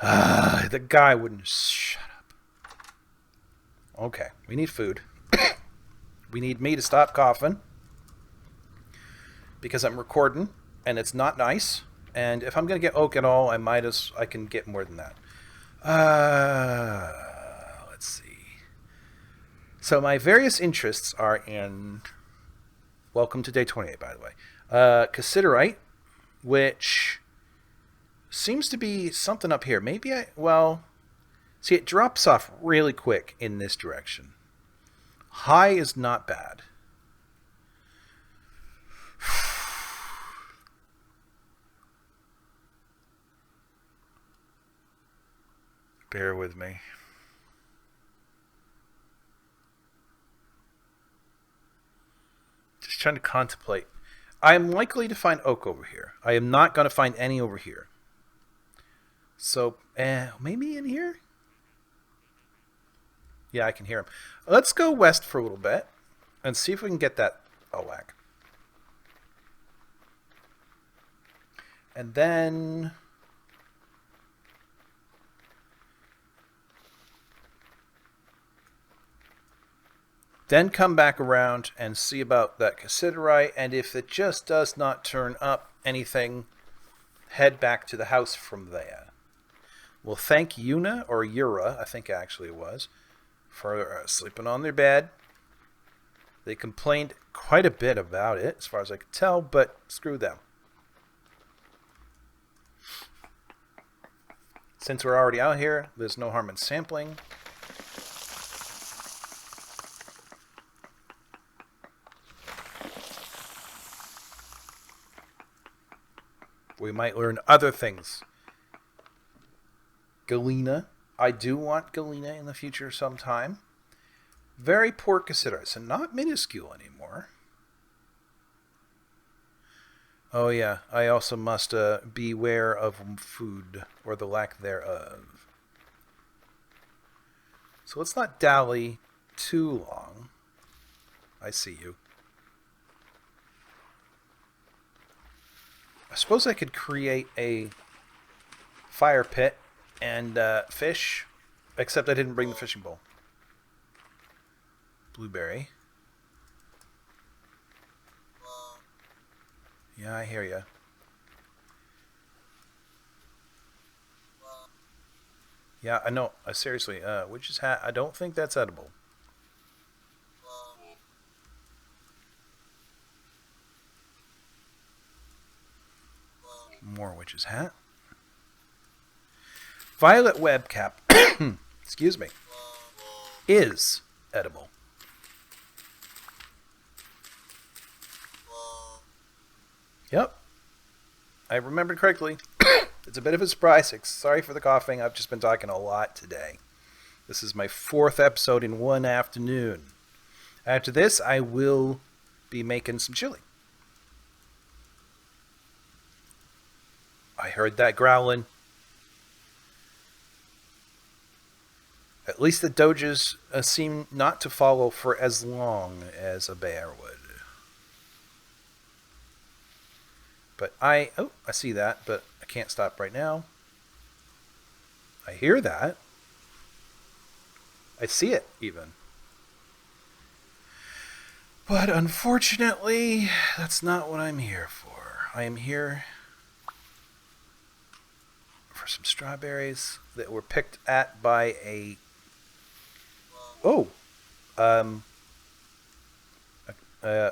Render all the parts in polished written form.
The guy wouldn't shut up. Okay, we need food. We need me to stop coughing because I'm recording and it's not nice. And if I'm gonna get oak at all, I can get more than that. Let's see. So my various interests are in. Welcome to day 28, by the way. Cassiterite, which seems to be something up here. See, it drops off really quick in this direction. High is not bad. Bear with me. Just trying to contemplate. I am likely to find oak over here. I am not going to find any over here. So, maybe in here? Yeah, I can hear him. Let's go west for a little bit and see if we can get that oak. And then come back around and see about that cassiterite, and if it just does not turn up anything, head back to the house from there. We'll thank Yuna, or Yura, I think actually it was, for sleeping on their bed. They complained quite a bit about it, as far as I could tell, but screw them. Since we're already out here, there's no harm in sampling. We might learn other things. Galena. I do want Galena in the future sometime. Very poor cassiterite, so not minuscule anymore. Oh yeah, I also must beware of food, or the lack thereof. So let's not dally too long. I see you. I suppose I could create a fire pit and fish, except I didn't bring the fishing bowl. Blueberry. Yeah, I hear ya. Yeah, I know. Seriously, witch's hat, I don't think that's edible. More witch's hat. Violet web cap, excuse me, is edible. Yep. I remembered correctly. It's a bit of a surprise. Sorry for the coughing. I've just been talking a lot today. This is my 4th episode in one afternoon. After this, I will be making some chili. I heard that growling. At least the doges seem not to follow for as long as a bear would. But I see that, but I can't stop right now. I hear that. I see it, even. But unfortunately, that's not what I'm here for. I am here for some strawberries that were picked at by a...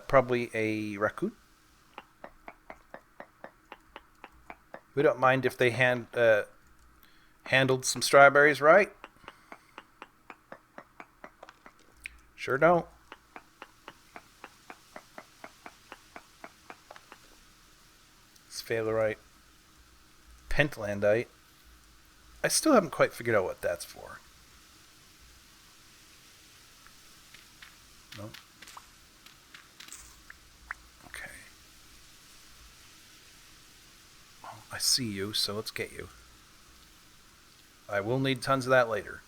probably a raccoon. We don't mind if they handled some strawberries right. Sure don't. Sphalerite. Pentlandite. I still haven't quite figured out what that's for. No. Okay. Well, I see you, so let's get you. I will need tons of that later.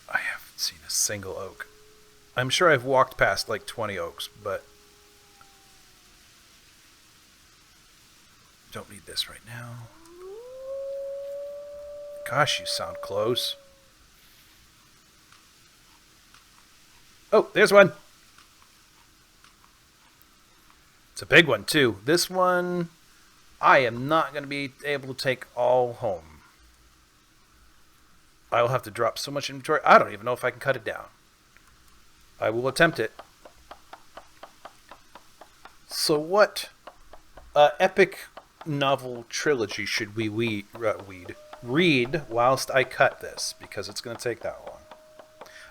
I haven't seen a single oak. I'm sure I've walked past like 20 oaks, but don't need this right now. Gosh, you sound close. Oh, there's one. It's a big one, too. This one, I am not going to be able to take all home. I will have to drop so much inventory. I don't even know if I can cut it down. I will attempt it. So what epic novel trilogy should we read whilst I cut this? Because it's going to take that long.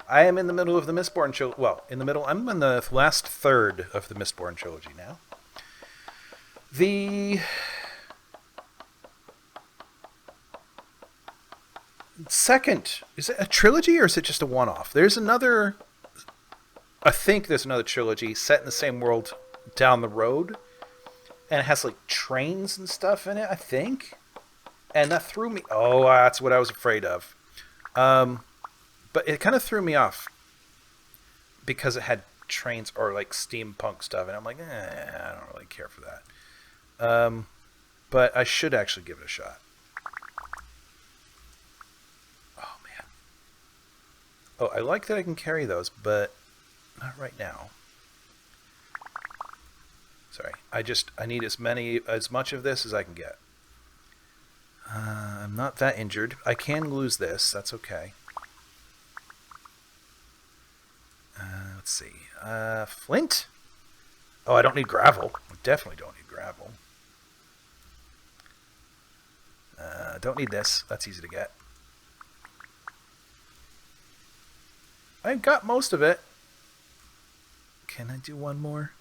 I am in the middle of the Mistborn trilogy. Well, I'm in the last third of the Mistborn trilogy now. The second, is it a trilogy or is it just a one-off? There's another, I think there's another trilogy set in the same world down the road. And it has like trains and stuff in it, I think. And that threw me, that's what I was afraid of. But it kind of threw me off because it had trains or like steampunk stuff. And I'm like, I don't really care for that. But I should actually give it a shot. Oh, man. Oh, I like that I can carry those, but not right now. Sorry. I need as much of this as I can get. I'm not that injured. I can lose this. That's okay. Let's see. Flint? Oh, I don't need gravel. I definitely don't need gravel. Don't need this. That's easy to get. I got most of it. Can I do one more?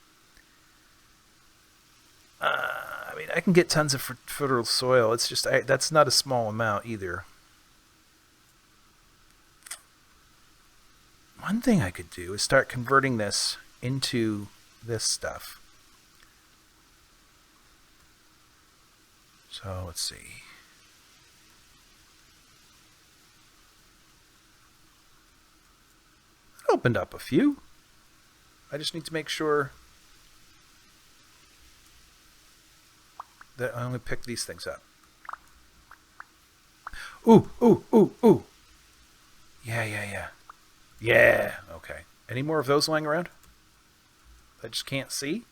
I mean, I can get tons of fertile soil. It's just, that's not a small amount either. One thing I could do is start converting this into this stuff. So, let's see. It opened up a few. I just need to make sure that I only pick these things up. Ooh, ooh, ooh, ooh. Yeah. Yeah, okay. Any more of those lying around? I just can't see?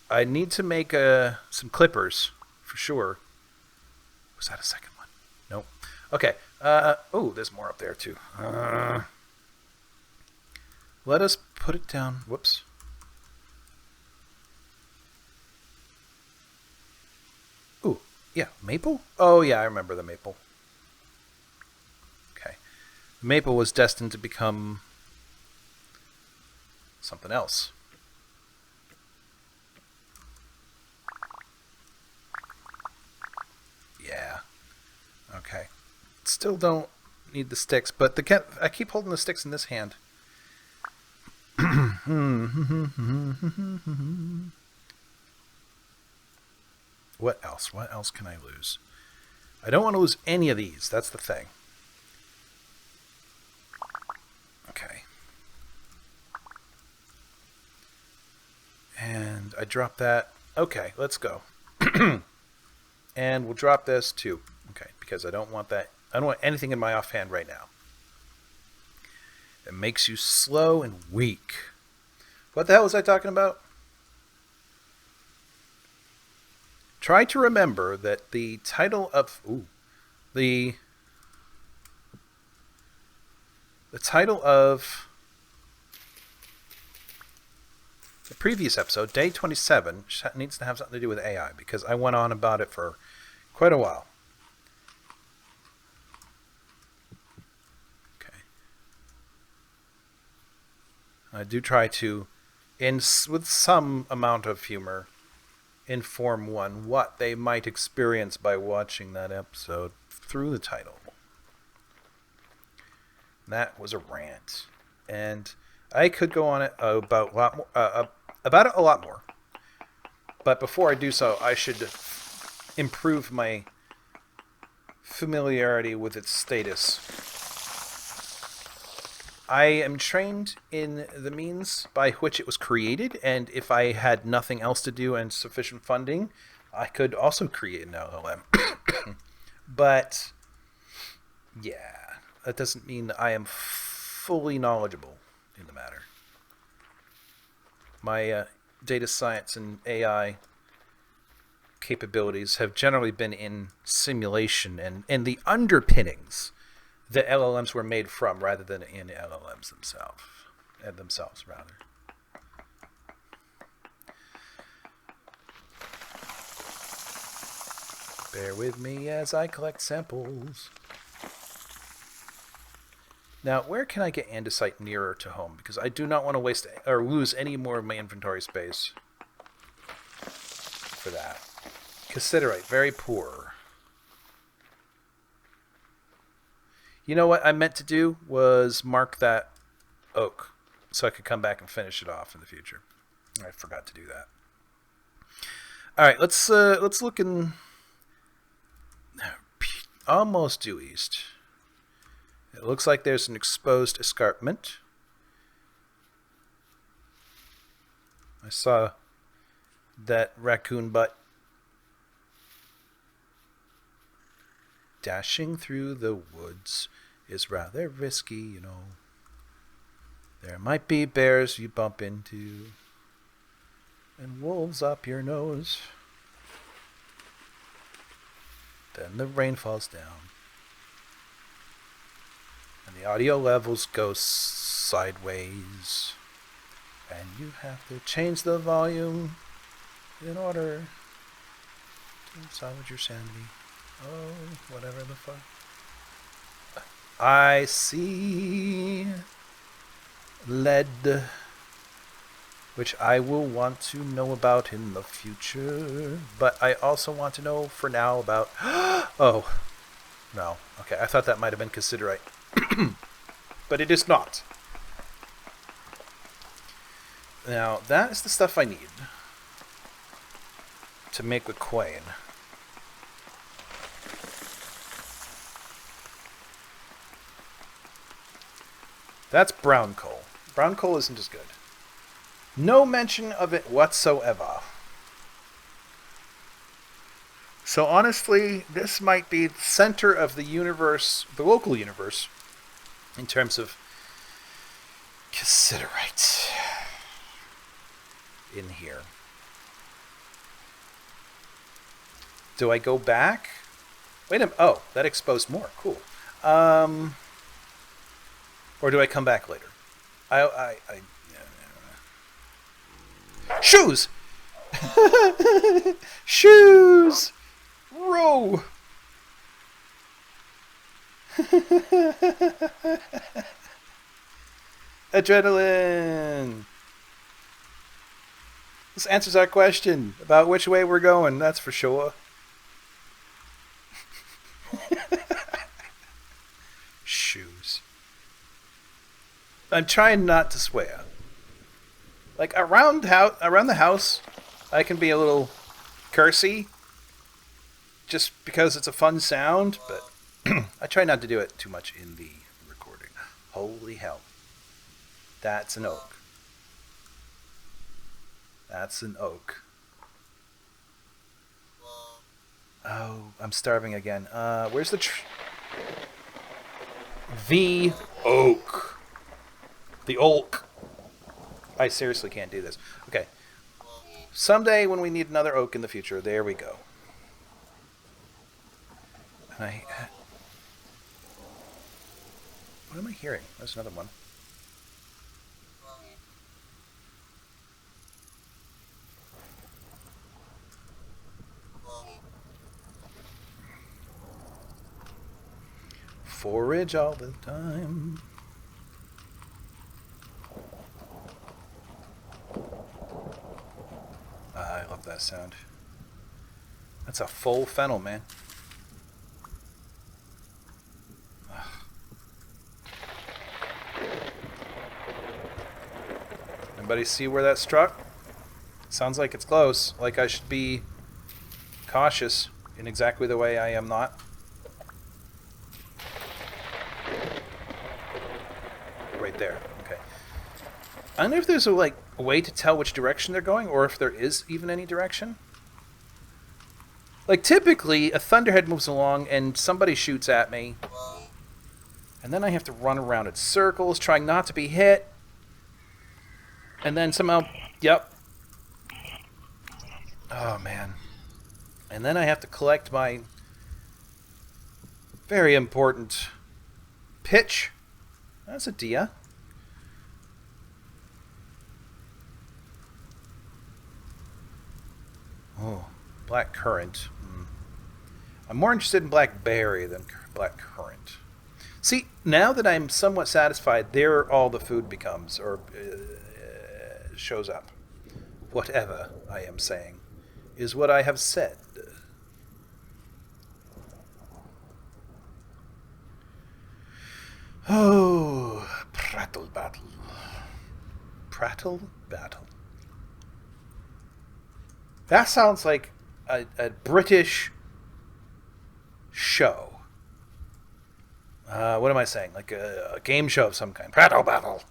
I need to make some clippers, for sure. Was that a second one? Nope. Okay. There's more up there, too. Let us put it down. Whoops. Ooh, yeah, maple? Oh, yeah, I remember the maple. Okay. The maple was destined to become something else. Yeah. Okay. Still don't need the sticks, but I keep holding the sticks in this hand. What else? What else can I lose? I don't want to lose any of these. That's the thing. Okay. And I dropped that. Okay, let's go. And we'll drop this too. Okay, because I don't want that. I don't want anything in my offhand right now. It makes you slow and weak. What the hell was I talking about? Try to remember that the title of the title of the previous episode, Day 27, needs to have something to do with AI because I went on about it for quite a while. Okay. I do try to, with some amount of humor, inform one what they might experience by watching that episode through the title. That was a rant, and I could go on it about it a lot more. But before I do so, I should improve my familiarity with its status. I am trained in the means by which it was created, and if I had nothing else to do and sufficient funding, I could also create an LLM. But yeah, that doesn't mean that I am fully knowledgeable in the matter. My data science and AI capabilities have generally been in simulation and the underpinnings that LLMs were made from, rather than in LLMs themselves. Bear with me as I collect samples. Now, where can I get andesite nearer to home? Because I do not want to waste or lose any more of my inventory space for that. Cassiterite, very poor. You know what I meant to do was mark that oak so I could come back and finish it off in the future. I forgot to do that. All right, let's look in almost due east. It looks like there's an exposed escarpment. I saw that raccoon butt dashing through the woods is rather risky, you know. There might be bears you bump into and wolves up your nose. Then the rain falls down and the audio levels go sideways and you have to change the volume in order to salvage your sanity. Oh, whatever the fuck. I see lead, which I will want to know about in the future, but I also want to know for now about... Oh, no. Okay, I thought that might have been cassiterite. But it is not. Now, that is the stuff I need to make the quain. That's brown coal. Brown coal isn't as good. No mention of it whatsoever. So honestly, this might be the center of the universe, the local universe, in terms of cassiterite in here. Do I go back? Wait a minute. Oh, that exposed more. Cool. Or do I come back later? Shoes! Shoes! Row! Adrenaline! This answers our question about which way we're going, that's for sure. Shoes. I'm trying not to swear. Like, around the house, I can be a little cursy, just because it's a fun sound, but I try not to do it too much in the recording. Holy hell. That's an oak. That's an oak. Oh, I'm starving again. Where's the The oak. The oak. I seriously can't do this. Okay. Someday when we need another oak in the future, there we go. And what am I hearing? There's another one. Forage all the time. I love that sound. That's a full fennel, man. Ugh. Anybody see where that struck? Sounds like it's close. Like I should be cautious in exactly the way I am not. Right there. I don't know if there's a way to tell which direction they're going, or if there is even any direction. Like, typically, a thunderhead moves along and somebody shoots at me. And then I have to run around in circles, trying not to be hit. And then somehow... Yep. Oh, man. And then I have to collect my very important pitch. That's a dia. Oh, black currant. I'm more interested in blackberry than black currant. See, now that I'm somewhat satisfied, there all the food becomes, or shows up. Whatever I am saying is what I have said. Oh, prattle battle. Prattle battle. That sounds like a British show. What am I saying? Like a game show of some kind. Prattle battle.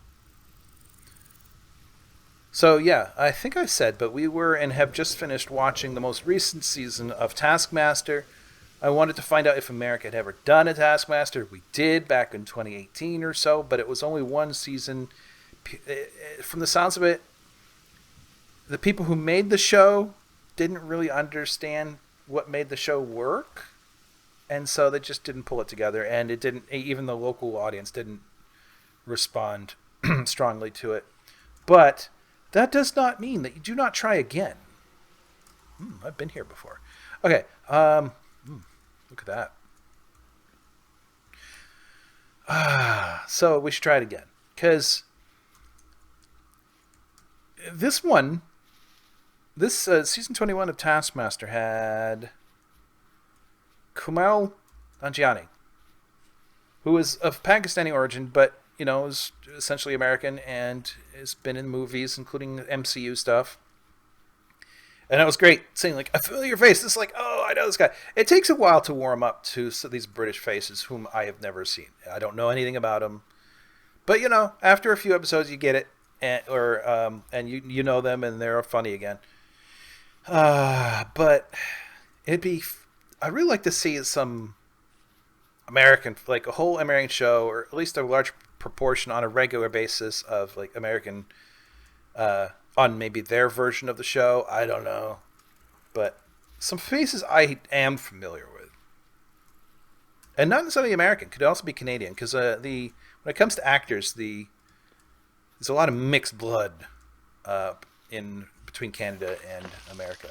So yeah, I think I said, but we were and have just finished watching the most recent season of Taskmaster. I wanted to find out if America had ever done a Taskmaster. We did back in 2018 or so, but it was only one season. From the sounds of it, the people who made the show didn't really understand what made the show work, and so they just didn't pull it together, and it didn't. Even the local audience didn't respond strongly to it. But that does not mean that you do not try again. I've been here before. Okay. Look at that. So we should try it again. Because this season 21 of Taskmaster had Kumail Nanjiani, who is of Pakistani origin, but is essentially American and has been in movies, including MCU stuff. And it was great seeing a familiar face. It's like, oh, I know this guy. It takes a while to warm up to these British faces whom I have never seen. I don't know anything about them. But, after a few episodes, you get it. And you know them and they're funny again. But I'd really like to see some American, a whole American show, or at least a large proportion on a regular basis of American, on maybe their version of the show. I don't know. But some faces I am familiar with. And not necessarily American. Could also be Canadian. Because when it comes to actors, there's a lot of mixed blood in between Canada and America.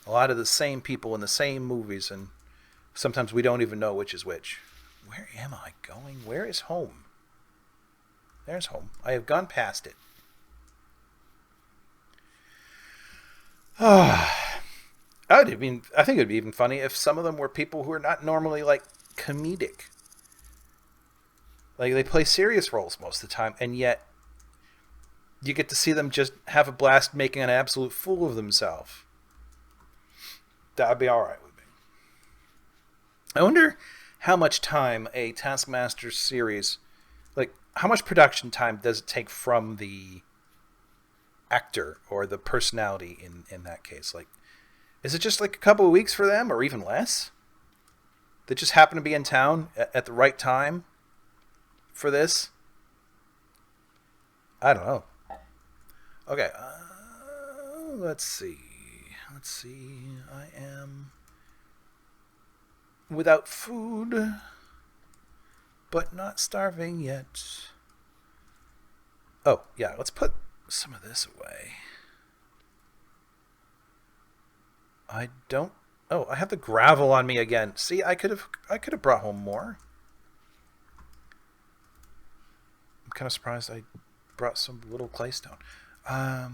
A lot of the same people in the same movies, and sometimes we don't even know which is which. Where am I going? Where is home? There's home. I have gone past it. I think it would be even funny if some of them were people who are not normally comedic. They play serious roles most of the time, and yet you get to see them just have a blast making an absolute fool of themselves. That would be alright with me. I wonder how much time a Taskmaster series, how much production time does it take from the actor or the personality in that case? Is it just a couple of weeks for them, or even less? They just happen to be in town at the right time for this? I don't know. Okay, let's see. I am without food, but not starving yet. Oh, yeah, let's put some of this away. I have the gravel on me again. See, I could have brought home more. I'm kind of surprised I brought some little claystone. I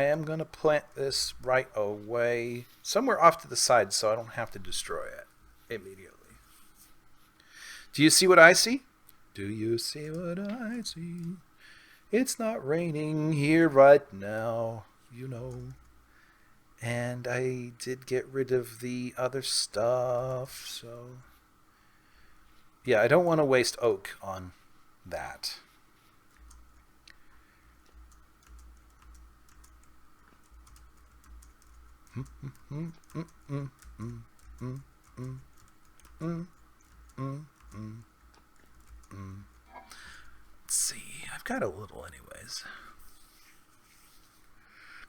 am going to plant this right away, somewhere off to the side, so I don't have to destroy it immediately. Do you see what I see? Do you see what I see? It's not raining here right now, And I did get rid of the other stuff, so... Yeah, I don't want to waste oak on that. Let's see. I've got a little anyways.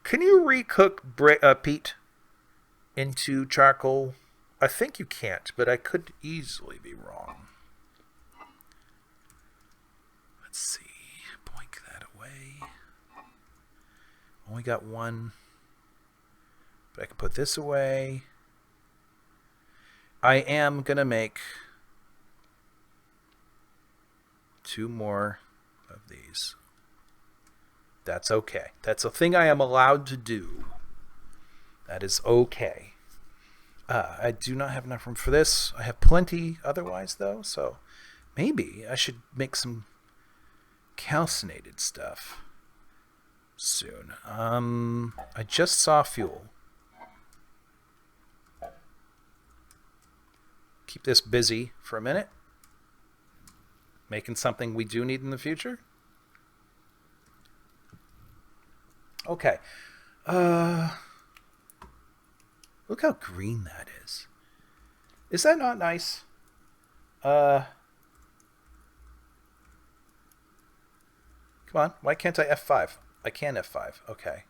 Can you recook peat into charcoal? I think you can't, but I could easily be wrong. Let's see. Boink that away. Only got one. But I can put this away. I am going to make 2 more of these. That's okay. That's a thing I am allowed to do. That is okay. I do not have enough room for this. I have plenty otherwise, though, so maybe I should make some calcinated stuff soon. I just saw fuel. Keep this busy for a minute. Making something we do need in the future. Okay. Look how green that is. Is that not nice? Come on. Why can't I F5? I can F5. Okay.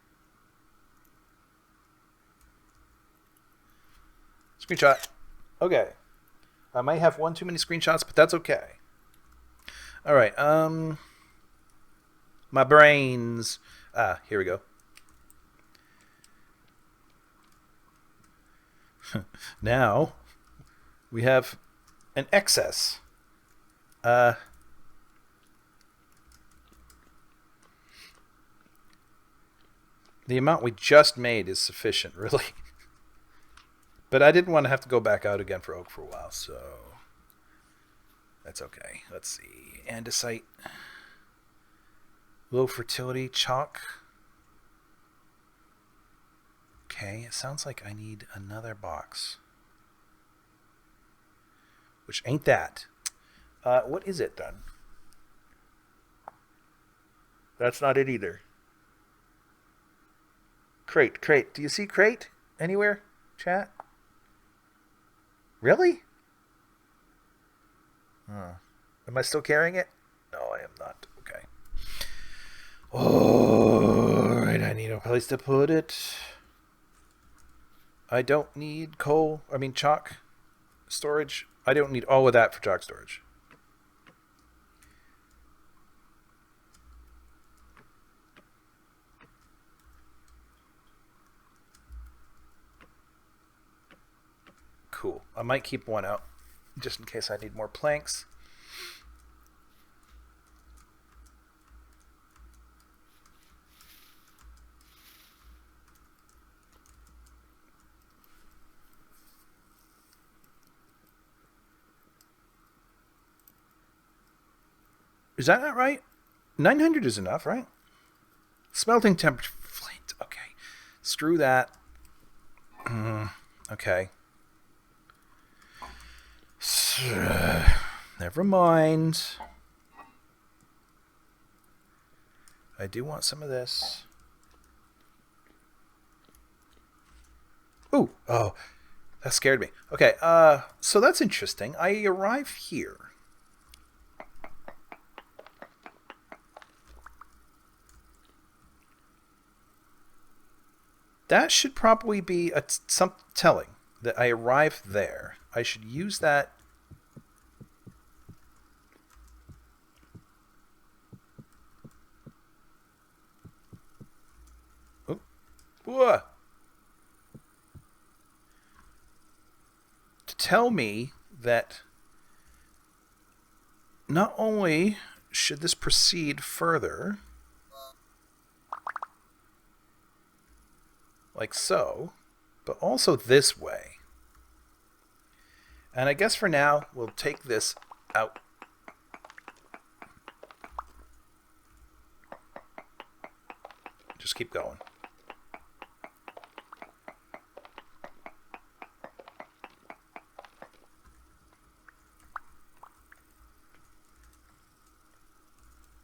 Screenshot. Okay. I might have one too many screenshots, but that's okay. All right. My brains. Here we go. Now we have an excess. The amount we just made is sufficient, really. But I didn't want to have to go back out again for oak for a while, so that's okay. Let's see. Andesite. Low fertility. Chalk. Okay, it sounds like I need another box. Which ain't that. What is it then? That's not it either. Crate. Do you see crate anywhere, chat? Really? Am I still carrying it? No, I am not. Okay. Alright, I need a place to put it. I don't need chalk storage. I don't need all of that for chalk storage. Cool. I might keep one out just in case I need more planks. Is that not right? 900 is enough, right? Smelting temperature. Flint. Okay. Screw that. Okay. Never mind. I do want some of this. Ooh. Oh. That scared me. Okay. So that's interesting. I arrive here. That should probably be some telling that I arrived there. I should use that. To tell me that not only should this proceed further, like so, but also this way. And I guess for now, we'll take this out. Just keep going.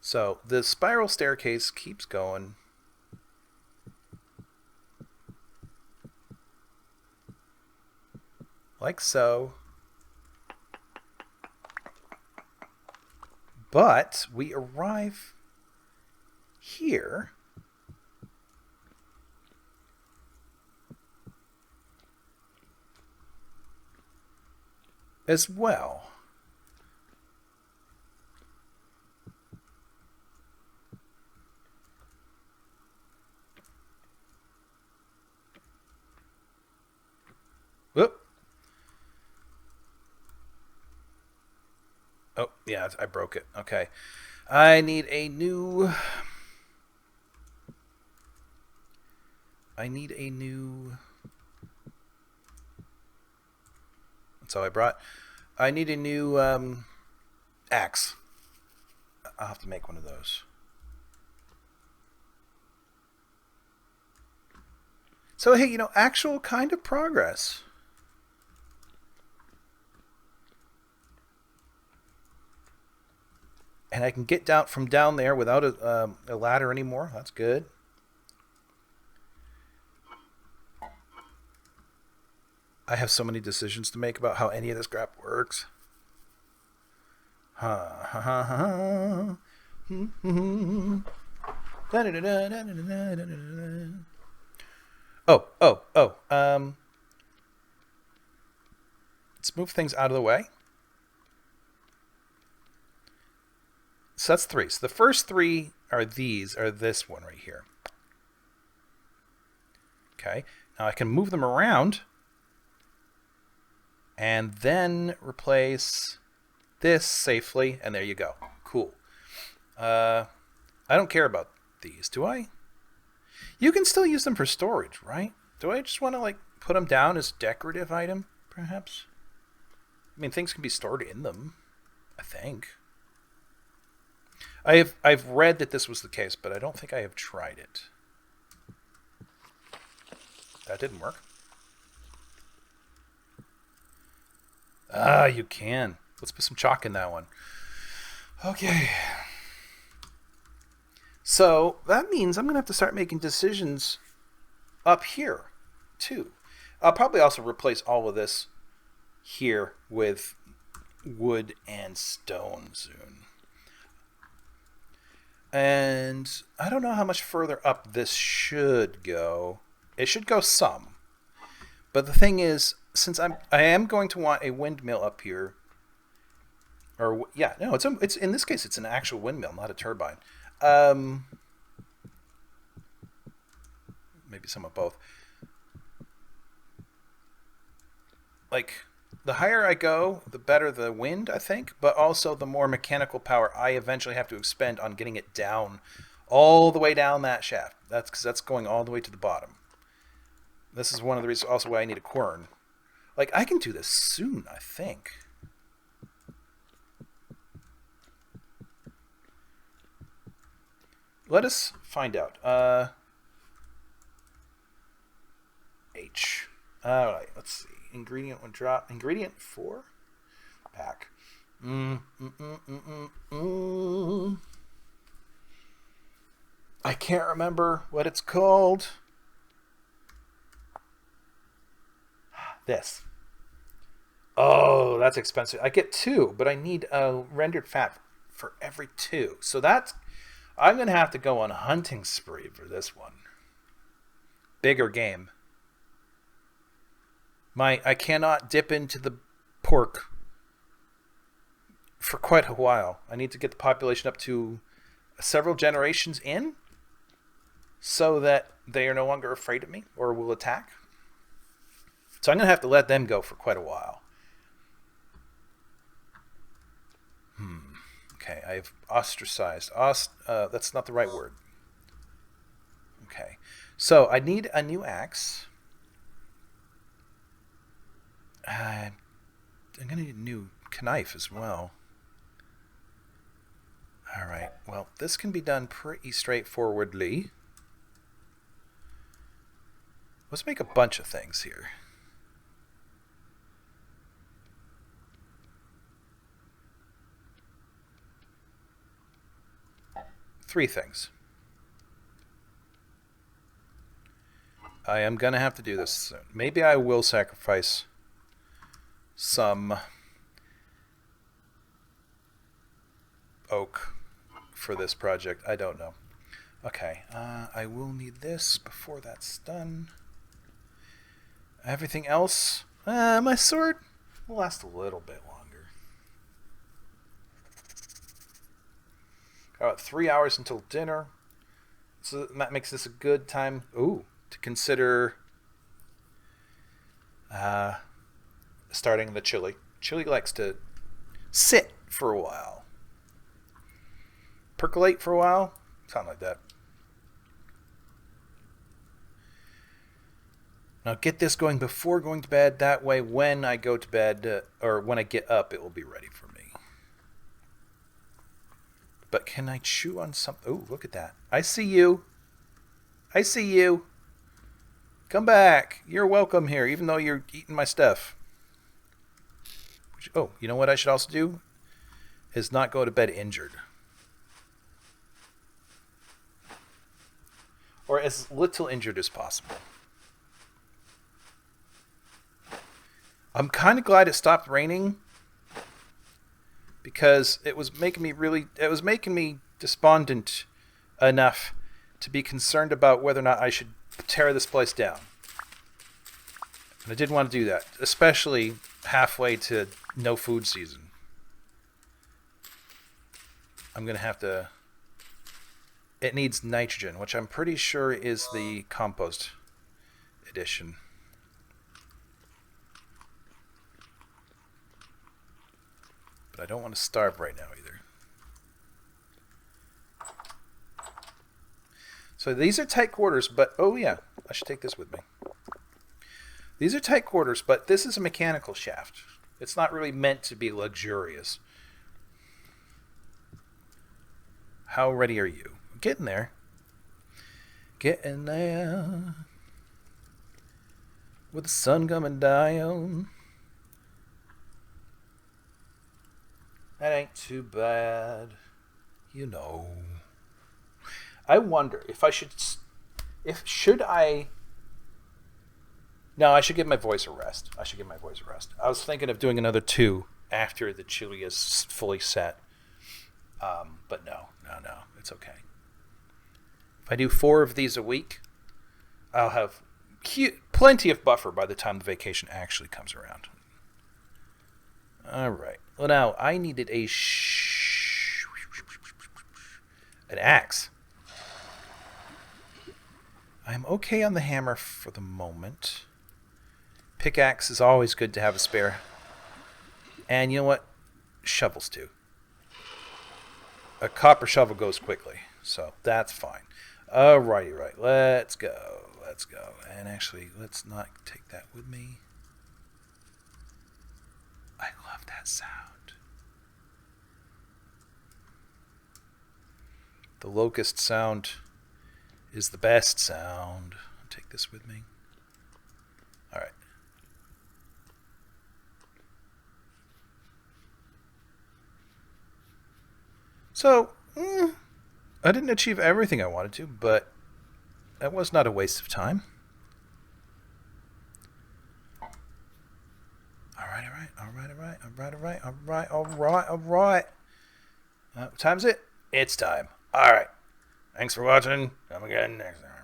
So the spiral staircase keeps going. Like so. But we arrive here. As well. Whoop. Oh, yeah, I broke it. Okay. I need a new... That's all I brought. I need a new axe. I'll have to make one of those. So, hey, actual kind of progress. And I can get down from down there without a ladder anymore. That's good. I have so many decisions to make about how any of this crap works. Ha ha ha ha. Oh. Let's move things out of the way. So that's 3. So the first 3 are this one right here. Okay. Now I can move them around and then replace this safely, and there you go. Cool. I don't care about these, do I? You can still use them for storage, right? Do I just want to put them down as decorative item, perhaps? I mean, things can be stored in them, I think. I've read that this was the case, but I don't think I have tried it. That didn't work. Ah, you can. Let's put some chalk in that one. Okay. So that means I'm going to have to start making decisions up here, too. I'll probably also replace all of this here with wood and stone soon. And I don't know how much further up this should go. It should go some. But the thing is, since I am going to want a windmill up here, or yeah, no, it's in this case it's an actual windmill, not a turbine. Maybe some of both. The higher I go, the better the wind, I think, but also the more mechanical power I eventually have to expend on getting it down, all the way down that shaft. That's because that's going all the way to the bottom. This is one of the reasons also why I need a quern. I can do this soon, I think. Let us find out. H. All right, let's see. Ingredient 1 drop. Ingredient 4? Pack. I can't remember what it's called. This. Oh, that's expensive. I get 2, but I need a rendered fat for every 2. So I'm going to have to go on a hunting spree for this one. Bigger game. I cannot dip into the pork for quite a while. I need to get the population up to several generations in so that they are no longer afraid of me or will attack. So I'm going to have to let them go for quite a while. Okay, I've ostracized. That's not the right word. Okay, so I need a new axe. I'm going to need a new knife as well. Alright, well, this can be done pretty straightforwardly. Let's make a bunch of things here. 3 things. I am going to have to do this soon. Maybe I will sacrifice some oak for this project. I don't know. Okay, I will need this before that's done. Everything else, my sword will last a little bit longer. About 3 hours until dinner. So that makes this a good time to consider starting the chili. Chili likes to sit for a while. Percolate for a while. Something like that. Now get this going before going to bed. That way when I go to bed, or when I get up, it will be ready for me. But can I chew on something? Oh, look at that. I see you. I see you. Come back. You're welcome here, even though you're eating my stuff. Oh, you know what I should also do? Is not go to bed injured. Or as little injured as possible. I'm kind of glad it stopped raining, because it was making me despondent enough to be concerned about whether or not I should tear this place down. And I didn't want to do that, especially halfway to no food season. I'm going to have to... It needs nitrogen, which I'm pretty sure is the compost edition. But I don't want to starve right now either. So these are tight quarters, but... Oh yeah, I should take this with me. These are tight quarters, but this is a mechanical shaft. It's not really meant to be luxurious. How ready are you? Getting there. Getting there. With the sun coming down. That ain't too bad. You know. I wonder if I should... No, I should give my voice a rest. I was thinking of doing another 2 after the chili is fully set. But no. It's okay. If I do 4 of these a week, I'll have plenty of buffer by the time the vacation actually comes around. All right. Well, now, I needed an axe. I'm okay on the hammer for the moment. Pickaxe is always good to have a spare. And you know what? Shovels too. A copper shovel goes quickly, so that's fine. Alrighty, right. Let's go. And actually, let's not take that with me. I love that sound. The locust sound is the best sound. I'll take this with me. Alright. So, I didn't achieve everything I wanted to, but that was not a waste of time. Alright. What time is it? It's time. Alright. Thanks for watching. Come again next time.